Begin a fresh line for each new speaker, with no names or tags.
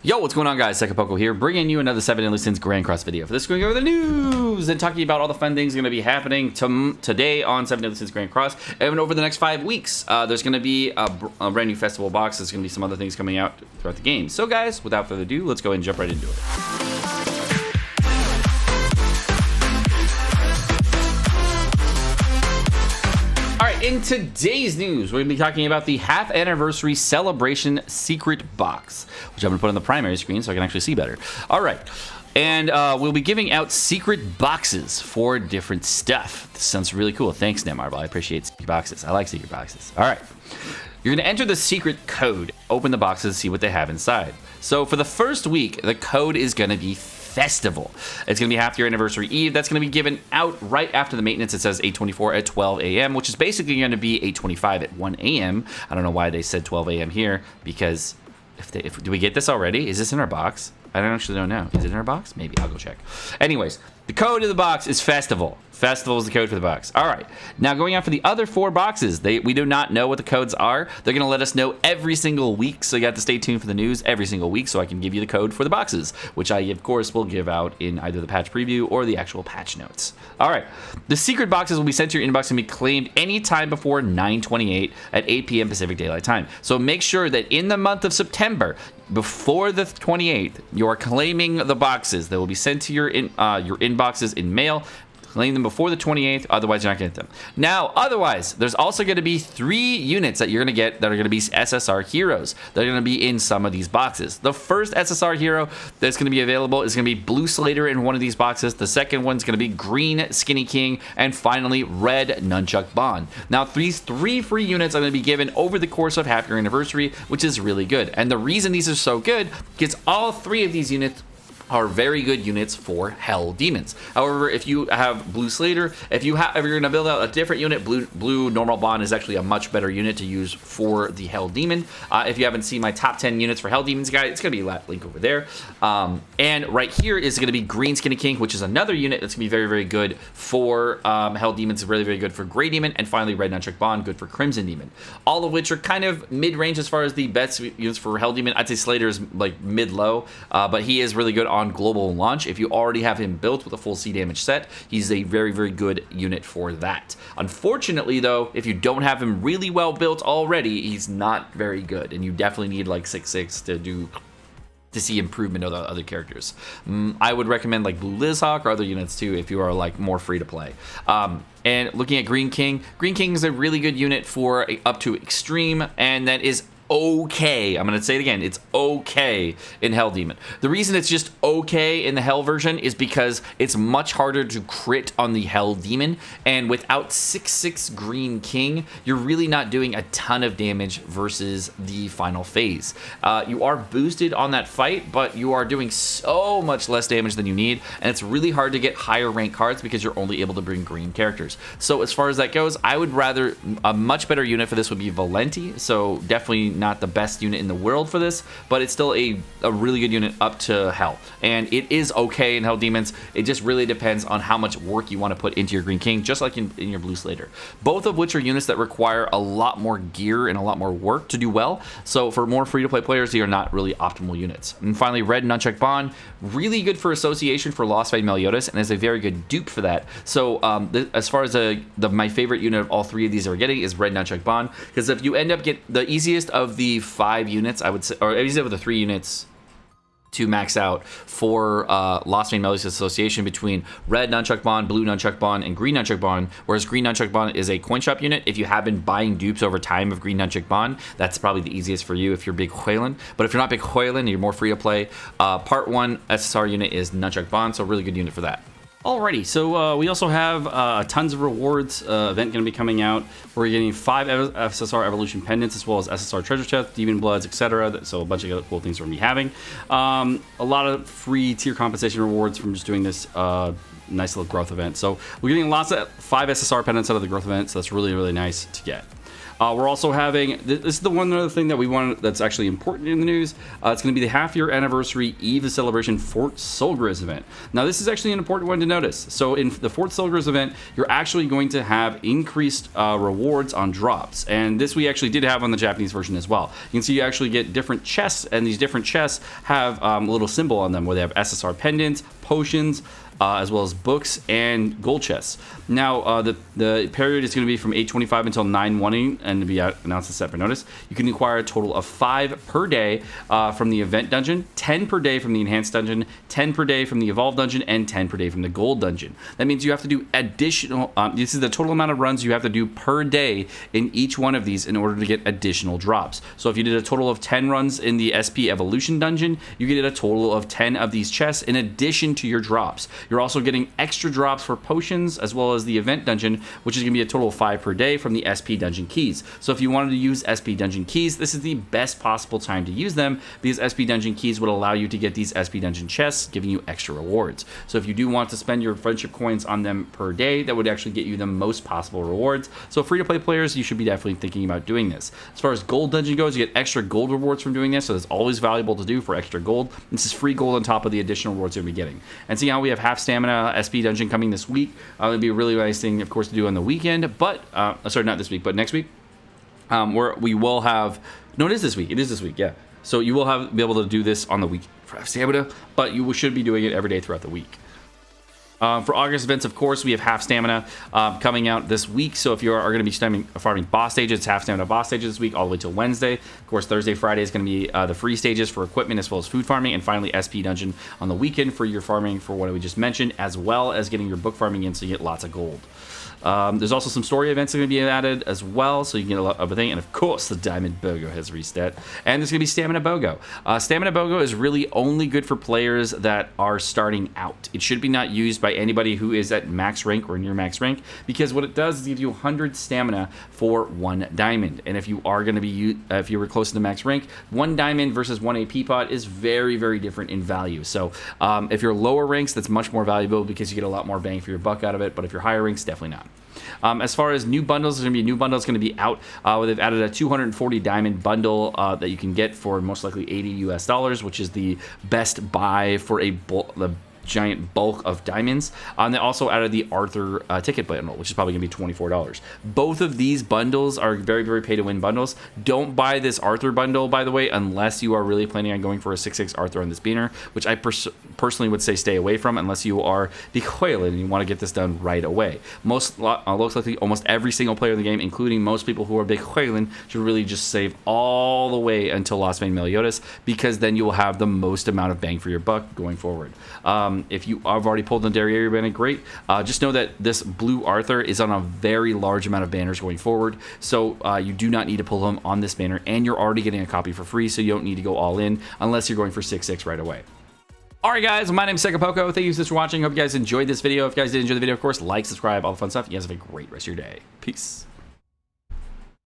Yo, what's going on, guys? Sekapoko here, bringing you another 7 Deadly Sins Grand Cross video. For this, we're going to go over the news and talking about all the fun things going to be happening today on 7 Deadly Sins Grand Cross. And over the next 5 weeks, there's going to be a brand new festival box. There's going to be some other things coming out throughout the game. So, guys, without further ado, let's go ahead and jump right into it. In today's news, we're going to be talking about the half anniversary celebration secret box, which I'm going to put on the primary screen so I can actually see better. All right. And we'll be giving out secret boxes for different stuff. This sounds really cool. Thanks, Netmarble. I appreciate secret boxes. I like secret boxes. All right. You're going to enter the secret code, open the boxes, see what they have inside. So for the first week, the code is going to be Festival. It's going to be half year anniversary eve. That's going to be given out right after the maintenance. It says 8:24 at 12 a.m., which is basically going to be 8:25 at 1 a.m. I don't know why they said 12 a.m. here, because do we get this already? Is this in our box? I don't know. Is it in our box? Maybe. I'll go check. Anyways, the code of the box is Festival. Festival is the code for the box. All right. Now, going on for the other 4 boxes, we do not know what the codes are. They're going to let us know every single week, so you have to stay tuned for the news every single week so I can give you the code for the boxes, which I, of course, will give out in either the patch preview or the actual patch notes. All right. The secret boxes will be sent to your inbox and be claimed anytime before 9:28 at 8 p.m. Pacific Daylight Time. So make sure that in the month of September, before the 28th, you are claiming the boxes. They will be sent to your inboxes in mail. Claim them before the 28th, otherwise you're not going to get them. Now, otherwise, there's also going to be 3 units that you're going to get that are going to be SSR heroes. They're going to be in some of these boxes. The first SSR hero that's going to be available is going to be Blue Slater in one of these boxes. The second one's going to be Green Skinny King, and finally, Red Nunchuck Bond. Now, these 3 free units are going to be given over the course of half year anniversary, which is really good. And the reason these are so good is all 3 of these units are very good units for Hell Demons. However, if you have Blue Slater, if you're going to build out a different unit, Blue Normal Bond is actually a much better unit to use for the Hell Demon. If you haven't seen my top 10 units for Hell Demons guide, it's going to be a link over there. And right here is going to be Green Skinny King, which is another unit that's going to be very, very good for Hell Demons, really, very good for Grey Demon, and finally Red Nunchuck Bond, good for Crimson Demon. All of which are kind of mid-range as far as the best units for Hell Demon. I'd say Slater is like mid-low, but he is really good on global launch. If you already have him built with a full C damage set, he's a very, very good unit for that. Unfortunately, though, if you don't have him really well built already, he's not very good, and you definitely need like 6/6 to see improvement of the other characters. I would recommend like Blue Lizhawk or other units too if you are like more free to play. And looking at Green King is a really good unit for up to Extreme, and that is okay. I'm going to say it again. It's okay in Hell Demon. The reason it's just okay in the Hell version is because it's much harder to crit on the Hell Demon, and without 6/6 Green King, you're really not doing a ton of damage versus the final phase. You are boosted on that fight, but you are doing so much less damage than you need, and it's really hard to get higher rank cards because you're only able to bring green characters. So as far as that goes, I would rather, a much better unit for this would be Valenti, so definitely not the best unit in the world for this, but it's still a really good unit up to Hell, and it is okay in Hell Demons. It just really depends on how much work you want to put into your Green King, just like in your Blue Slater, both of which are units that require a lot more gear and a lot more work to do well. So for more free-to-play players, they are not really optimal units. And finally, Red Nunchuck Bond, really good for association for Lost Fight Meliodas, and is a very good dupe for that. So as far as my favorite unit of all 3 of these are getting is Red Nunchuck Bond, because if you end up the easiest of the 5 units, I would say, or easiest of the 3 units to max out for Lost Vein Meliodas Association between Red Nunchuck Bond, Blue Nunchuck Bond, and Green Nunchuck Bond, whereas Green Nunchuck Bond is a coin shop unit. If you have been buying dupes over time of Green Nunchuck Bond, that's probably the easiest for you if you're big Hoyland. But if you're not big Hoyland, you're more free to play, Part 1 SSR unit is Nunchuck Bond, so a really good unit for that.
Alrighty, so we also have tons of rewards event going to be coming out. We're getting 5 SSR Evolution Pendants, as well as SSR Treasure Chest, Demon Bloods, etc. So a bunch of other cool things we're going to be having. A lot of free tier compensation rewards from just doing this nice little growth event. So we're getting lots of 5 SSR Pendants out of the growth event, so that's really, really nice to get. We're also having, this is the one other thing that we want that's actually important in the news. It's going to be the half-year anniversary Eve of Celebration Fort Solgris event. Now, this is actually an important one to notice. So in the Fort Solgris event, you're actually going to have increased rewards on drops. And this we actually did have on the Japanese version as well. You can see you actually get different chests, and these different chests have a little symbol on them where they have SSR pendants, potions, as well as books and gold chests. Now, the period is going to be from 8:25 until 9:1, and to be announced as separate notice. You can acquire a total of 5 per day from the event dungeon, 10 per day from the enhanced dungeon, 10 per day from the evolved dungeon, and 10 per day from the gold dungeon. That means you have to do additional. This is the total amount of runs you have to do per day in each one of these in order to get additional drops. So if you did a total of 10 runs in the SP Evolution dungeon, you get a total of 10 of these chests in addition to your drops. You're also getting extra drops for potions as well as the event dungeon, which is going to be a total of 5 per day from the SP dungeon keys. So if you wanted to use SP dungeon keys, this is the best possible time to use them because SP dungeon keys would allow you to get these SP dungeon chests, giving you extra rewards. So if you do want to spend your friendship coins on them per day, that would actually get you the most possible rewards. So free-to-play players, you should be definitely thinking about doing this. As far as gold dungeon goes, you get extra gold rewards from doing this, so it's always valuable to do for extra gold. This is free gold on top of the additional rewards you'll be getting. And see how we have half stamina SP dungeon coming this week. It'd be a really nice thing, of course, to do on the weekend, but sorry, not this week, but next week, where we will have. No, it is this week. It is this week. Yeah. So you will be able to do this on the week for half stamina, but you should be doing it every day throughout the week. For August events, of course, we have half stamina coming out this week. So if you are going to be farming boss stages, it's half stamina boss stages this week all the way till Wednesday. Of course, Thursday, Friday is going to be the free stages for equipment as well as food farming. And finally, SP dungeon on the weekend for your farming for what we just mentioned, as well as getting your book farming in so you get lots of gold. There's also some story events that are going to be added as well, so you can get a lot of everything. And of course, the Diamond Bogo has reset. And there's going to be Stamina Bogo. Stamina Bogo is really only good for players that are starting out. It should be not used by anybody who is at max rank or near max rank, because what it does is give you 100 stamina for 1 diamond. And if you are going to be, if you were close to max rank, 1 diamond versus 1 AP pot is very, very different in value. So if you're lower ranks, that's much more valuable because you get a lot more bang for your buck out of it. But if you're higher ranks, definitely not. As far as new bundles, there's going to be a new bundle that's going to be out. They've added a 240 diamond bundle that you can get for most likely $80 US, which is the best buy for the giant bulk of diamonds. They also added the Arthur ticket bundle, which is probably going to be $24. Both of these bundles are very, very pay-to-win bundles. Don't buy this Arthur bundle, by the way, unless you are really planning on going for a 6/6 Arthur on this banner, which I personally would say stay away from unless you are the Hoyland and you want to get this done right away. Looks likely almost every single player in the game, including most people who are big Hoyland, should really just save all the way until Lost Vein Meliodas, because then you will have the most amount of bang for your buck going forward. If you have already pulled the Derriere banner, great. Just know that this blue Arthur is on a very large amount of banners going forward, so you do not need to pull him on this banner, and you're already getting a copy for free, so you don't need to go all in unless you're going for 6/6 right away. Alright guys, my name is Sekapoko. Thank you so much for watching. Hope you guys enjoyed this video. If you guys did enjoy the video, of course, like, subscribe, all the fun stuff. You guys have a great rest of your day. Peace.